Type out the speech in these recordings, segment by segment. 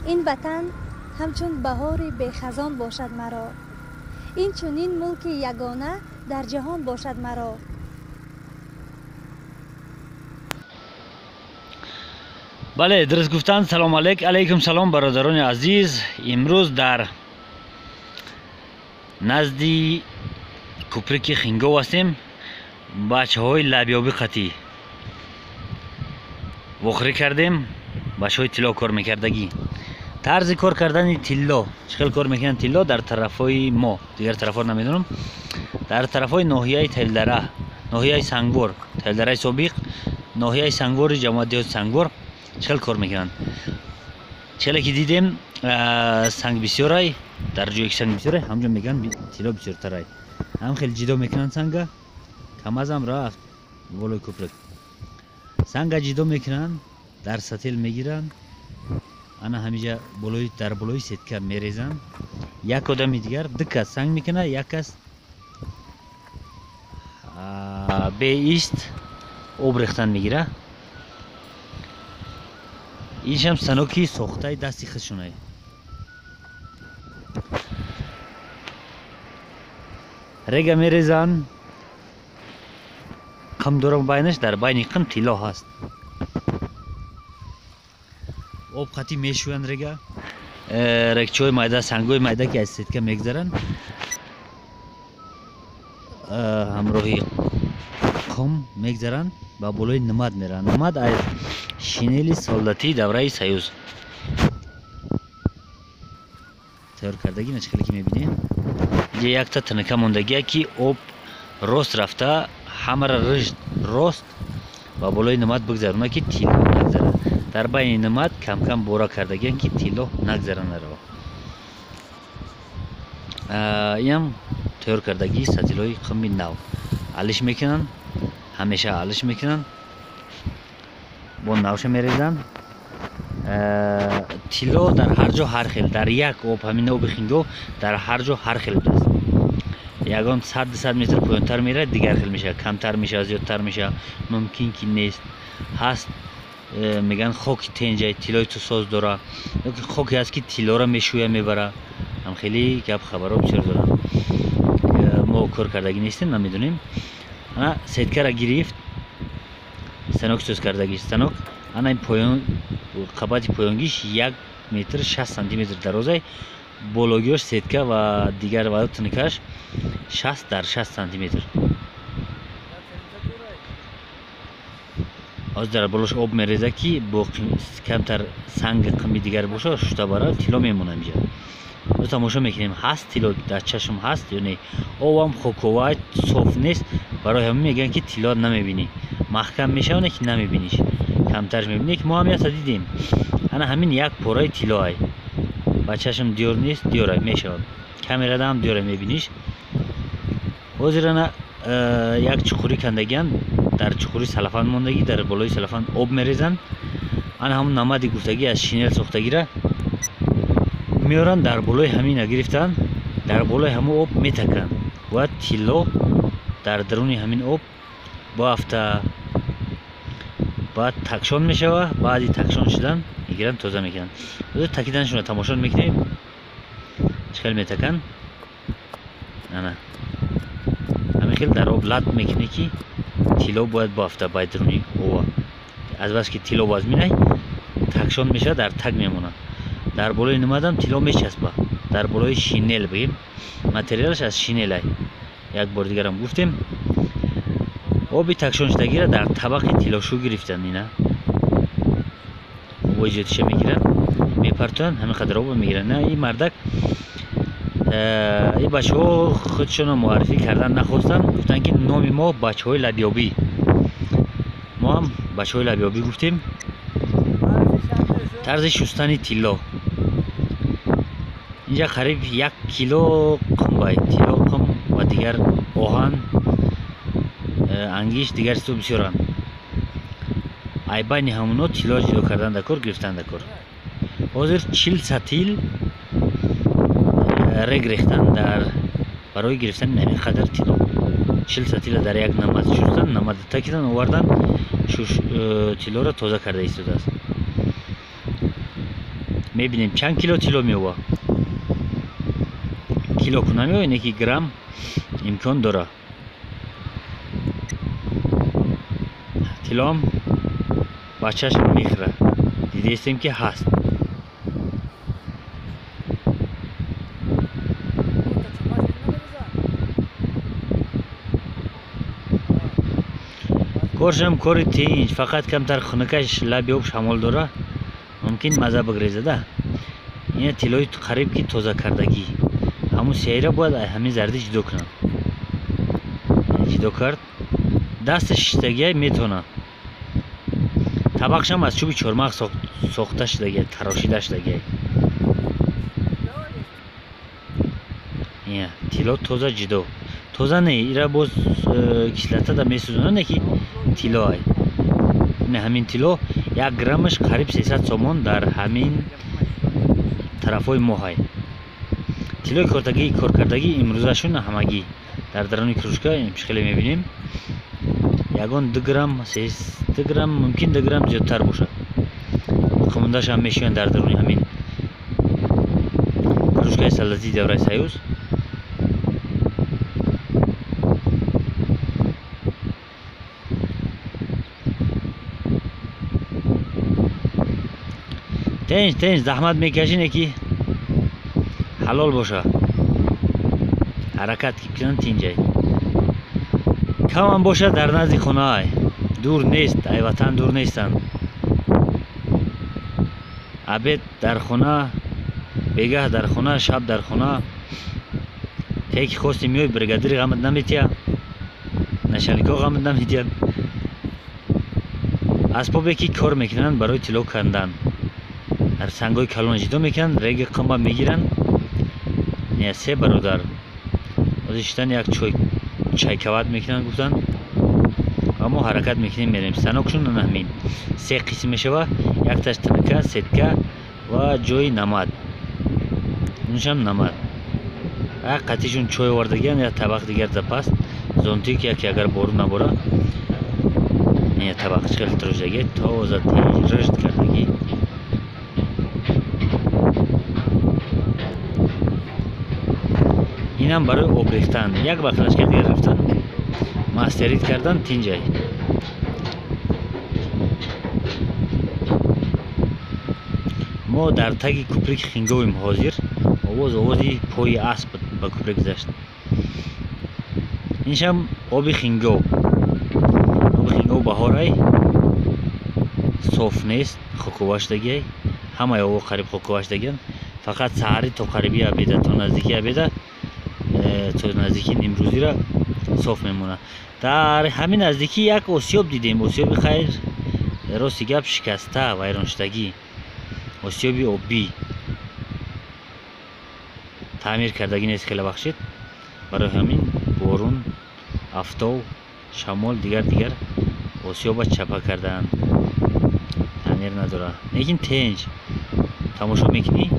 این وطن همچون بهار بخزان باشد مرا. این چنین ملک یگانه در جهان باشد مرا. بله درست گفتن. سلام علیکم سلام برادران عزیز. امروز در نزدی کوپریک خینگو هستیم. بچه های لبیابی قطعی وخری کردیم. بچه های تیلا کار میکردگی. طرز کار کردن تیلا چخیل کار میکنن تیلا در طرف های ما، دیگر طرف ها نمیدونم، در طرف های ناحیه تلدره، ناحیه سنگور، تلدره سابق، ناحیه سنگور، جماعت سنگور چخیل کار میکنن. چخیل که دیدیم سنگ بسیاره، در جایی که سنگ بسیاره همجا میگن تیلا بسیارتره. هم خیلی جدا میکنن سنگ، کم از هم رفت بالای کوپرک سنگ جدا میکنن، در ستیل میگیرن، انا همیجا بالای در بالای سیتکه میریزن. یک آدم دیگر دکه سنگ میکنه، یک کس به ایست آب ریختن میگیره. اینش هم سنوکی ساخته دستی خودشونه. ریگه میریزن، قم دورم بینش در بین قم تیلا هست. آب خطی میشوین ریگه، رکچوی مایده، سنگوی مایده که از سیتکه میگذارن همراهی قم میگذارن با بالای نمد میرن. نمد از شینیلی سالداتی دوره سیوز تیار کردگی نچخلی که میبینیم. یک تا تنکه موندگیه که آب راست رفته، همه را رشد راست و بالای نمد بگذارونه که تیلا نگذاره. در بین نمد کم کم بورا کردگیه که تیلا نگذارنه رو. این تیار کردگی ستیلای قمی نو علش میکنن، همیشه علش میکنن، با نوش میریزن. تیلا در هر جا هر خیل، در یک آب همین آب خینگو در هر جا هر خیل است. یگان 100 متر پایینتر میره دیگر خیل میشه، کمتر میشه، زیادتر میشه، ممکن که نیست. هست میگن خاک تنجای تیلای تو ساز داره، خاکی هست که تیلا را میشویه میبره. هم خیلی گپ خبرها بسیار دارن، ما کار کردگی نیستیم نمیدونیم. انا سیتکه را گرفت، سنوک سوز کردگی سنوک. انا این پایان قبط پایانگیش 1 متر 60 سانتی متر درازه، بالاگیش سیتکه و دیگر و تنکش 60 در 60 سانتی متر. از در بالاش آب میریزه که با کمتر سنگ قمی دیگر باشه شتا برای تیلا میمونه. اینجا رو تماشا میکنیم هست تیلا در چشم هست یا نه. آب هم خوکوات صاف نیست، برای همین میگن که تیلا نمیبینی، محکم میشه اونه که نمیبینیش، کمترش میبینی که ما هم یاد دیدیم. انا همین یک پورای تیلا های با چشم دیار نیست، دیاره میشه، کامرا هم دیاره میبینیش. حاضرانه یک چخوری کندگیان، در چخوری سلفان موندگی، در بالای سلفان آب میریزن. آن هم نمدی گفتگی از شینل ساختگی را میارن در بالای همین گرفتن، در بالای همون آب میتکن و تیلا در درون همین آب با هفته بعد تکشان میشه و بعدی تکشان شدن میگیرن تازه میکنن. تکیدنشون رو تماشا میکنیم چخیل میتکن. نه همین خیلی در آب لط میکنه که تیلا باید با هفته باید درونی آب از بس که تیلا باز مینه تکشان میشه، در تک میمونه. در بالای نمدم تیلا میچسبه، در بالای شینل بگیم، متریالش از شینل های. یک بار دیگر هم گفتیم آبی تکشان شدگی را در طبق تیلاشو گرفتن. اینه وجودش میگیرن میپرتن، همین قدر آب میگیرن. نه این مردک این بچه ها خودشون معرفی کردن نخواستن، گفتن که نام ما بچه های لبیابی. ما هم بچه های لبیابی گفتیم. طرز شستن تیلا اینجا قریب 1 کیلو قم باید، تیلا قم و دیگر آهن انگیش دیگر سو بسیارن. ای بین همونو تیلا جلو کردن دکار گرفتن دکار. حاضر 40 ستیل رگ ریختن در برای گرفتن نمی قدر تیلا. 40 ستیل در یک نمد شستن، نمد تکیدن آوردن، تیلا را تازه کرده ایستاده است. میبینیم چند کیلو تیلو میوه کیلو کنم اینه که گرم امکان داره تیلو هم بچهش میخره دیده استیم که هست کورشم کوری تینج فقط کمتر خونکش لبی آب شامل داره ممکن مزه بگریزه ده این تیلوی قریب که توزه کردگی همون سیره باید همین زردی جدو کنن جدو کرد دست شیشتگی میتونه طبقش هم از چوب چرمق ساخته شدگی تراشیده شدگی این تیلو توزه جدو توزه نه ایره باز کسلته ده میسوزونه نه که تیلو های نه همین تیلو یک گرمش قریب 300 سومون در همین طرفای ما های تیلوی کار کردگی امروزشون همگی در درون کروشکا امشخیلی میبینیم یگان 2 گرم 3 گرم ممکن 2 گرم زیادتر باشه خموندهش هم میشون در درون همین کروشکای سلطی دوره سیوز تنج زحمت میکشینه که حلال باشه حرکت کنن تینجای کم هم باشه در نزد خونه های دور نیست ای وطن دور نیستن عبید در خونه بگه در خونه شب در خونه که خواستی میوی برگادری غمت نمیتیا نشانیکا غمت نمیتیا اسبابی که کار میکنن برای تیلو کندن در سنگای کلون جدو میکنن رگ قنبه میگیرن نه 3 برادر ازشتن یک چای کوات میکنن گفتن اما حرکت میکنیم میریم سنوکشون همین 3 قسم میشه یک تاش تنکه سدکه و جوی نماد اونشم نماد قطعشون چای وردگیان یا طبق دیگر زپاست زونتی که اگر بارون نباره یا طبق خیلی ترشدگی تازه تیج رشد کردگی این هم برای آب ریختن یک بخلش که دیگر رفتن مسترید کردن تینجای ما در تگ کوپریک خینگویم حاضر آوازی پای اسب با کوپریک گذشت اینش هم آب خینگو بهارای صاف نیست خوکواشتگی همه او قریب خوکواشتگی فقط سحری تا قریبی عبیده تا نزدیکی عبیده تا نزدیکی نیمروزی را صاف میمونه در همین نزدیکی یک آسیاب دیدیم آسیاب خیر راستی گپ شکسته و ایرانشتگی آسیاب آبی تعمیر کردگی نیست خیلی بخشید برای همین بارون افتاو شمال دیگر آسیاب چپا کردن تعمیر نداره لیکن تنج تماشا میکنی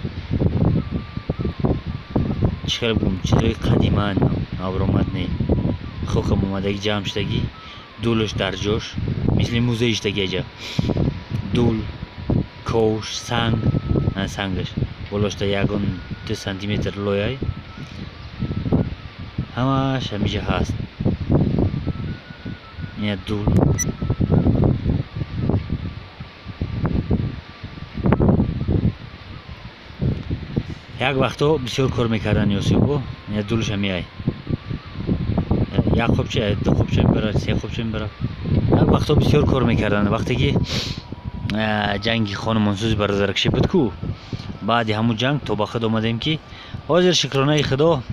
چیکار بگم چیزای قدیما نابرامد نی خوکم اومدگی جمع شدگی دولش در جاش مثل موزه شدگی جا دول کوش سنگ نه سنگش بالاش تا 1-2 سانتیمتر لایه همش همیشه هست این دول یک وقتا بسیار کار میکردن یوسیبو این دولش همیای یک خوبچه 2 خوبچه میبره 3 خوبچه میبره یک وقتا بسیار کار میکردن وقتی که جنگی خانمانسوز برادرکشی بود کو بعد همون جنگ تو با خود اومدیم که حاضر شکرانه خدا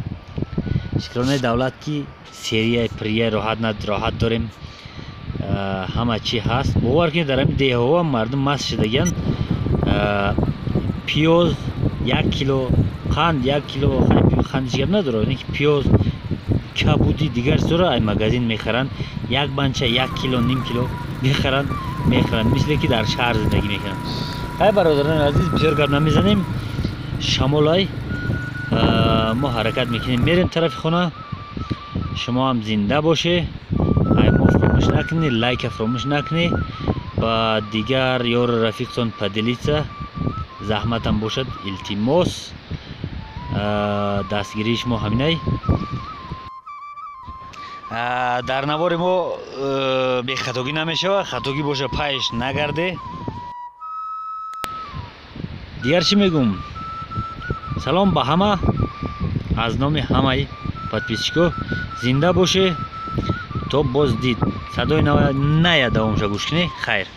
شکرانه دولت که سریع پریه راحت داریم همه چی هست باور کنید در همین دیه ها مردم مست شدگن پیاز 1 کیلو قند 1 کیلو قندش گپ نداره اینه که پیاز کبودی دیگر زوره ای مگازین میخرن یک بنچه 1 کیلو نیم کیلو میخرن مثل که در شهر زندگی میکنن های برادران عزیز بسیار گپ نمیزنیم شمالای ما حرکت میکنیم میریم طرف خونه شما هم زنده باشه ای ما فراموش نکنی لایک فراموش نکنی و دیگر یار رفیقتون پدلیسه заҳматам бошад илтимос дастгирии шумо ҳаминай. дар навори мо бехатогӣ намешавад, хатогӣ боша пайш нагарде. дигар чӣ мегӯм? салом ба ҳама, аз номи ҳамаи подписчикҳо. зинда боше то боздид. садои ная давомша гӯш кунед. хайр.